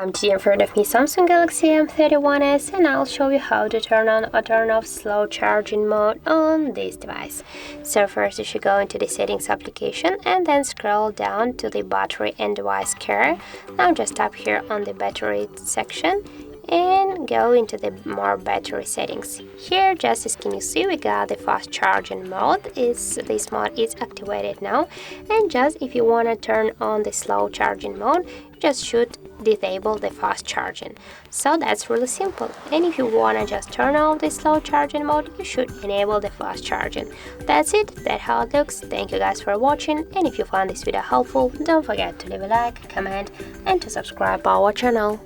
Today in front of me Samsung Galaxy M31s, and I'll show you how to turn on or turn off slow charging mode on this device. So first you should go into the settings application and then scroll down to the battery and device care. Now just tap here on the battery section and go into the more battery settings. Here, just as can you see, we got the fast charging mode. This mode is activated now, and just if you want to turn on the slow charging mode, you just should disable the fast charging. So that's really simple. And if you want to just turn off the slow charging mode, you should enable the fast charging. That's it. That's how it looks. Thank you guys for watching, and if you found this video helpful, don't forget to leave a like, comment and to subscribe our channel.